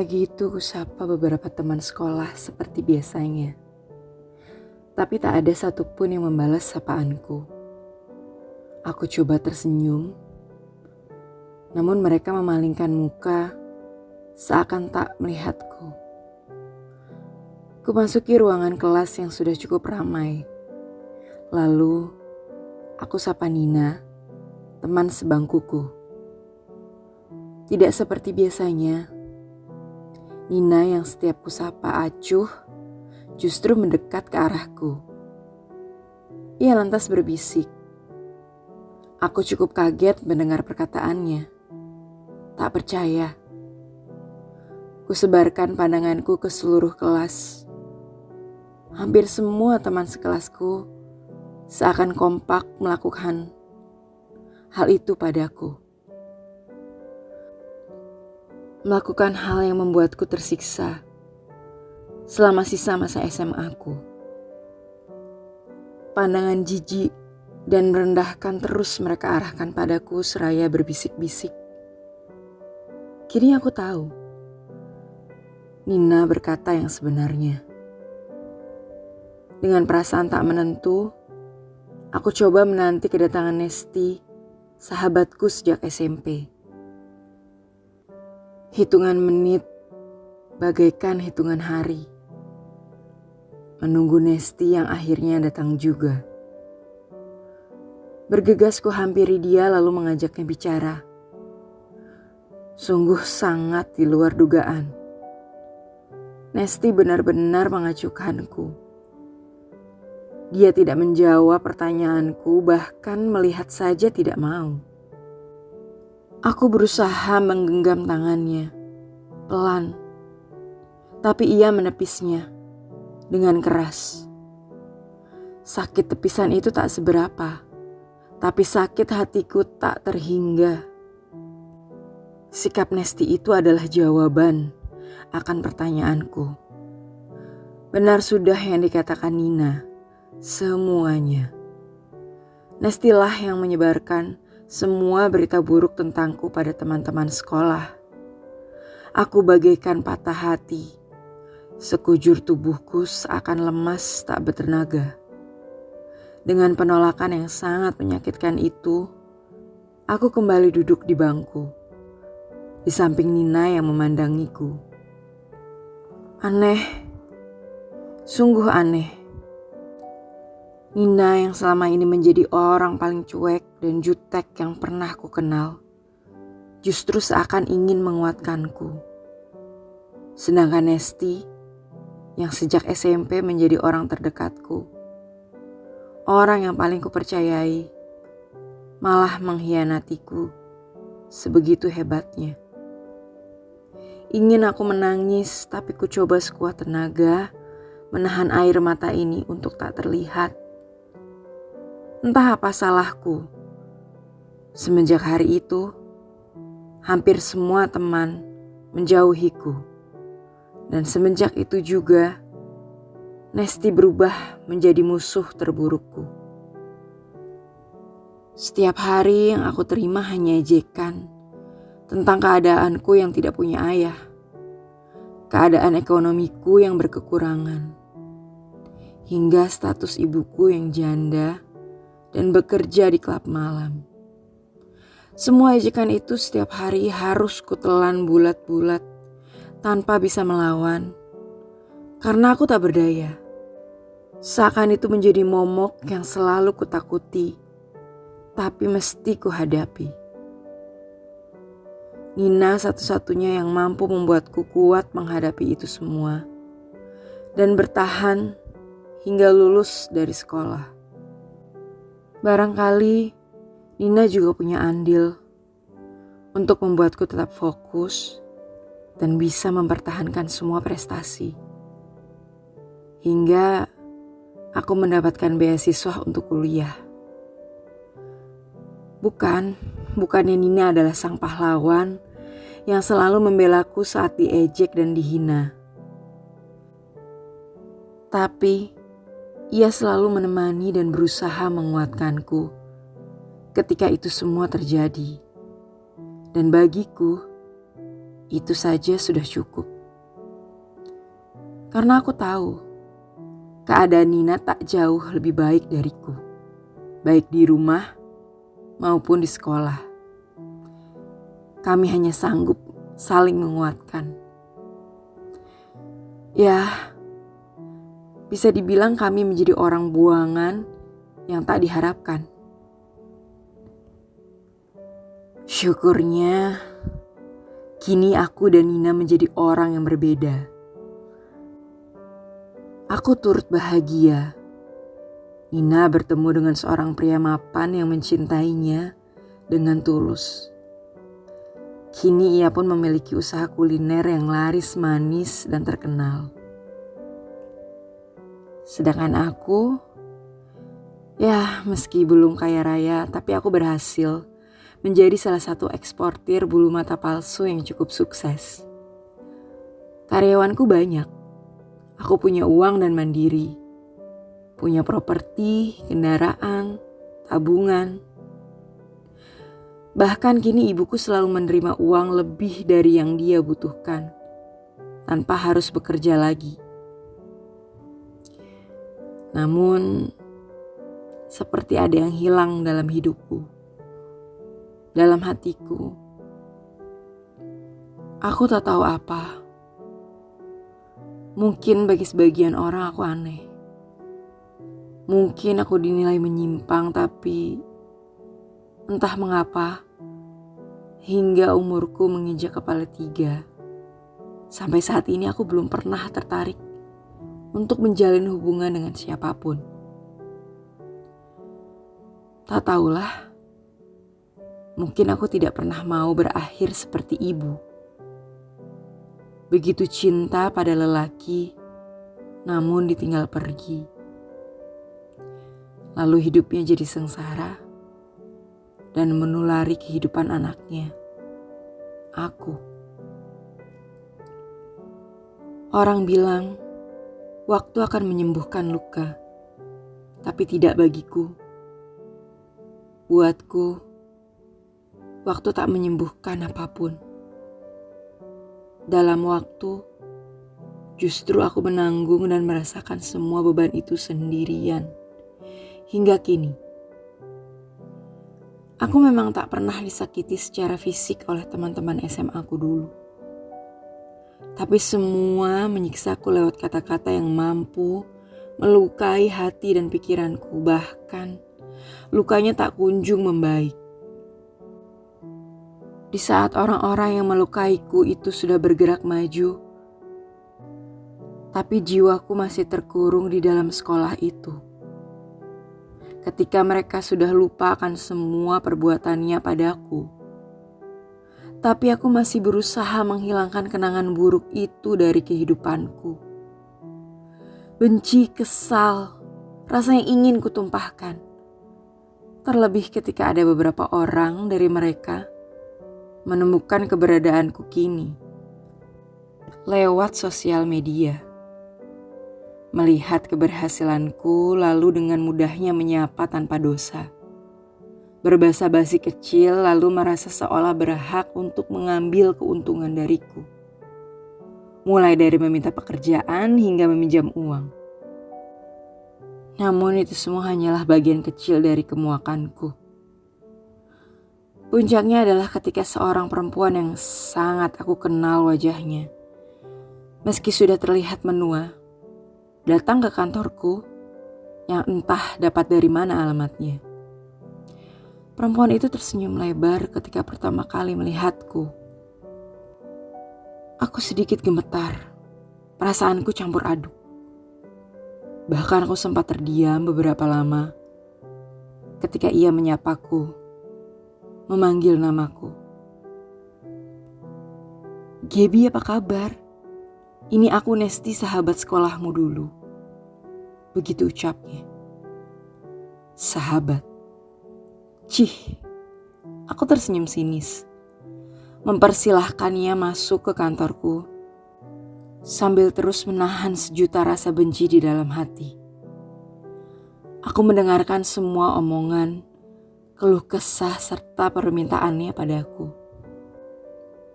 Pagi itu kusapa beberapa teman sekolah seperti biasanya. Tapi tak ada satupun yang membalas sapaanku. Aku coba tersenyum, namun mereka memalingkan muka seakan tak melihatku. Kumasuki ruangan kelas yang sudah cukup ramai. Lalu, aku sapa Nina, teman sebangkuku. Tidak seperti biasanya, Nina yang setiap kusapa acuh justru mendekat ke arahku. Ia lantas berbisik. Aku cukup kaget mendengar perkataannya. Tak percaya. Kusebarkan pandanganku ke seluruh kelas. Hampir semua teman sekelasku seakan kompak melakukan hal itu padaku. Melakukan hal yang membuatku tersiksa selama sisa masa SMA-ku. Pandangan jijik dan merendahkan terus mereka arahkan padaku seraya berbisik-bisik. Kini aku tahu, Nina berkata yang sebenarnya. Dengan perasaan tak menentu, aku coba menanti kedatangan Nesti, sahabatku sejak SMP. Hitungan menit bagaikan hitungan hari. Menunggu Nesti yang akhirnya datang juga. Bergegas ku hampiri dia lalu mengajaknya bicara. Sungguh sangat di luar dugaan. Nesti benar-benar mengacuhkanku. Dia tidak menjawab pertanyaanku, bahkan melihat saja tidak mau. Aku berusaha menggenggam tangannya, pelan. Tapi ia menepisnya dengan keras. Sakit tepisan itu tak seberapa, tapi sakit hatiku tak terhingga. Sikap Nesti itu adalah jawaban akan pertanyaanku. Benar sudah yang dikatakan Nina, semuanya. Nestilah yang menyebarkan semua berita buruk tentangku pada teman-teman sekolah. Aku bagaikan patah hati. Sekujur tubuhku seakan lemas tak bertenaga. Dengan penolakan yang sangat menyakitkan itu, aku kembali duduk di bangku, di samping Nina yang memandangiku. Aneh, sungguh aneh. Nina yang selama ini menjadi orang paling cuek dan jutek yang pernah ku kenal, justru seakan ingin menguatkanku. Sedangkan Nesti, yang sejak SMP menjadi orang terdekatku, orang yang paling kupercayai, malah mengkhianatiku sebegitu hebatnya. Ingin aku menangis, tapi ku coba sekuat tenaga menahan air mata ini untuk tak terlihat. Entah apa salahku. Semenjak hari itu, hampir semua teman menjauhiku. Dan semenjak itu juga, Nesti berubah menjadi musuh terburukku. Setiap hari yang aku terima hanya ejekan tentang keadaanku yang tidak punya ayah. Keadaan ekonomiku yang berkekurangan. Hingga status ibuku yang janda dan bekerja di klub malam. Semua ejekan itu setiap hari harus kutelan bulat-bulat tanpa bisa melawan, karena aku tak berdaya. Seakan itu menjadi momok yang selalu kutakuti, tapi mesti kuhadapi. Nina satu-satunya yang mampu membuatku kuat menghadapi itu semua dan bertahan hingga lulus dari sekolah. Barangkali Nina juga punya andil untuk membuatku tetap fokus dan bisa mempertahankan semua prestasi. Hingga aku mendapatkan beasiswa untuk kuliah. Bukannya Nina adalah sang pahlawan yang selalu membelaku saat diejek dan dihina. Tapi ia selalu menemani dan berusaha menguatkanku ketika itu semua terjadi. Dan bagiku, Itu saja sudah cukup. Karena aku tahu keadaan Nina tak jauh lebih baik dariku, baik di rumah maupun di sekolah. Kami hanya sanggup saling menguatkan. Ya, bisa dibilang kami menjadi orang buangan yang tak diharapkan. Syukurnya, kini aku dan Nina menjadi orang yang berbeda. Aku turut bahagia. Nina bertemu dengan seorang pria mapan yang mencintainya dengan tulus. Kini ia pun memiliki usaha kuliner yang laris manis dan terkenal. Sedangkan aku, ya meski belum kaya raya, tapi aku berhasil menjadi salah satu eksportir bulu mata palsu yang cukup sukses. Karyawanku banyak. Aku punya uang dan mandiri. Punya properti, kendaraan, tabungan. Bahkan kini ibuku selalu menerima uang lebih dari yang dia butuhkan, tanpa harus bekerja lagi. Namun, seperti ada yang hilang dalam hidupku, dalam hatiku. Aku tak tahu apa. Mungkin bagi sebagian orang aku aneh. Mungkin aku dinilai menyimpang, tapi entah mengapa, hingga umurku menginjak kepala 3, sampai saat ini aku belum pernah tertarik untuk menjalin hubungan dengan siapapun. Tak tahulah, mungkin aku tidak pernah mau berakhir seperti ibu. Begitu cinta pada lelaki, namun ditinggal pergi. Lalu hidupnya jadi sengsara dan menulari kehidupan anaknya, aku. Orang bilang, waktu akan menyembuhkan luka, tapi tidak bagiku. Buatku, waktu tak menyembuhkan apapun. Dalam waktu, justru aku menanggung dan merasakan semua beban itu sendirian. Hingga kini, aku memang tak pernah disakiti secara fisik oleh teman-teman SMA aku dulu. Tapi semua menyiksaku lewat kata-kata yang mampu melukai hati dan pikiranku. Bahkan lukanya tak kunjung membaik. Di saat orang-orang yang melukaiku itu sudah bergerak maju, tapi jiwaku masih terkurung di dalam sekolah itu. Ketika mereka sudah lupa akan semua perbuatannya padaku, tapi aku masih berusaha menghilangkan kenangan buruk itu dari kehidupanku. Benci, kesal, rasa yang ingin kutumpahkan. Terlebih ketika ada beberapa orang dari mereka menemukan keberadaanku kini lewat sosial media. Melihat keberhasilanku lalu dengan mudahnya menyapa tanpa dosa. Berbasa-basi kecil lalu merasa seolah berhak untuk mengambil keuntungan dariku. Mulai dari meminta pekerjaan hingga meminjam uang. Namun itu semua hanyalah bagian kecil dari kemuakanku. Puncaknya adalah ketika seorang perempuan yang sangat aku kenal wajahnya, meski sudah terlihat menua, datang ke kantorku yang entah dapat dari mana alamatnya. Perempuan itu tersenyum lebar ketika pertama kali melihatku. Aku sedikit gemetar, perasaanku campur aduk. Bahkan aku sempat terdiam beberapa lama ketika ia menyapaku, memanggil namaku. "Gaby, apa kabar? Ini aku Nesti, sahabat sekolahmu dulu." Begitu ucapnya. Sahabat. Cih, aku tersenyum sinis. Mempersilahkannya masuk ke kantorku sambil terus menahan sejuta rasa benci di dalam hati. Aku mendengarkan semua omongan, keluh kesah serta permintaannya padaku.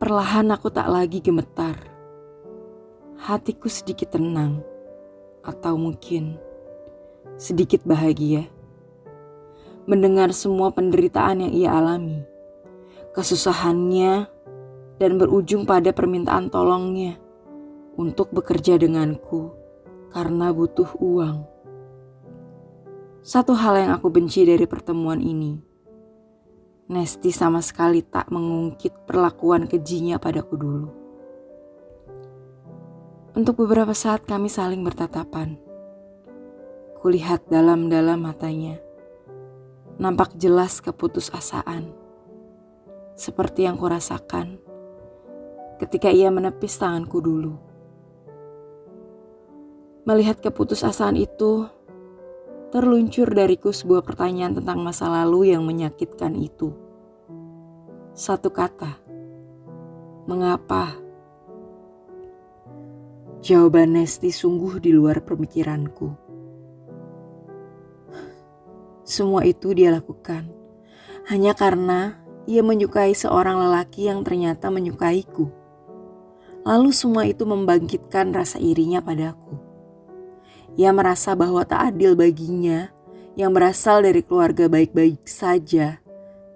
Perlahan aku tak lagi gemetar. Hatiku sedikit tenang, atau mungkin sedikit bahagia. Mendengar semua penderitaan yang ia alami, kesusahannya, dan berujung pada permintaan tolongnya untuk bekerja denganku karena butuh uang. Satu hal yang aku benci dari pertemuan ini, Nesti sama sekali tak mengungkit perlakuan kejinya padaku dulu. Untuk beberapa saat kami saling bertatapan. Kulihat dalam-dalam matanya. Nampak jelas keputusasaan. Seperti yang kurasakan ketika ia menepis tanganku dulu. Melihat keputusasaan itu, terluncur dariku sebuah pertanyaan tentang masa lalu yang menyakitkan itu. Satu kata, mengapa? Jawaban Nesti sungguh di luar pemikiranku. Semua itu dia lakukan hanya karena ia menyukai seorang lelaki yang ternyata menyukaiku. Lalu semua itu membangkitkan rasa irinya padaku. Ia merasa bahwa tak adil baginya yang berasal dari keluarga baik-baik saja,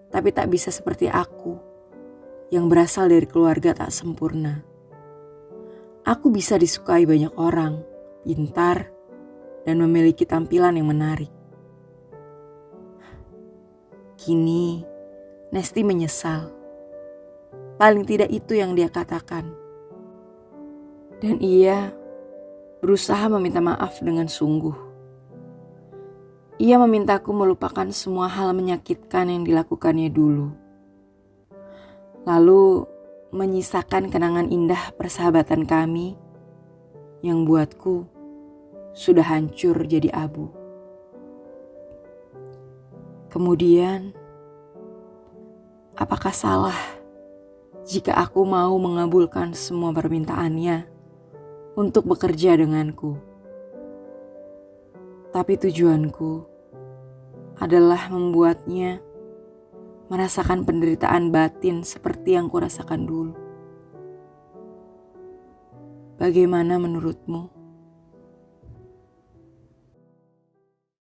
tapi tak bisa seperti aku yang berasal dari keluarga tak sempurna. Aku bisa disukai banyak orang, pintar, dan memiliki tampilan yang menarik. Kini, Nesti menyesal. Paling tidak itu yang dia katakan. Dan ia berusaha meminta maaf dengan sungguh. Ia memintaku melupakan semua hal menyakitkan yang dilakukannya dulu. Lalu menyisakan kenangan indah persahabatan kami yang buatku sudah hancur jadi abu. Kemudian, apakah salah jika aku mau mengabulkan semua permintaannya untuk bekerja denganku? Tapi tujuanku adalah membuatnya merasakan penderitaan batin seperti yang kurasakan dulu. Bagaimana menurutmu?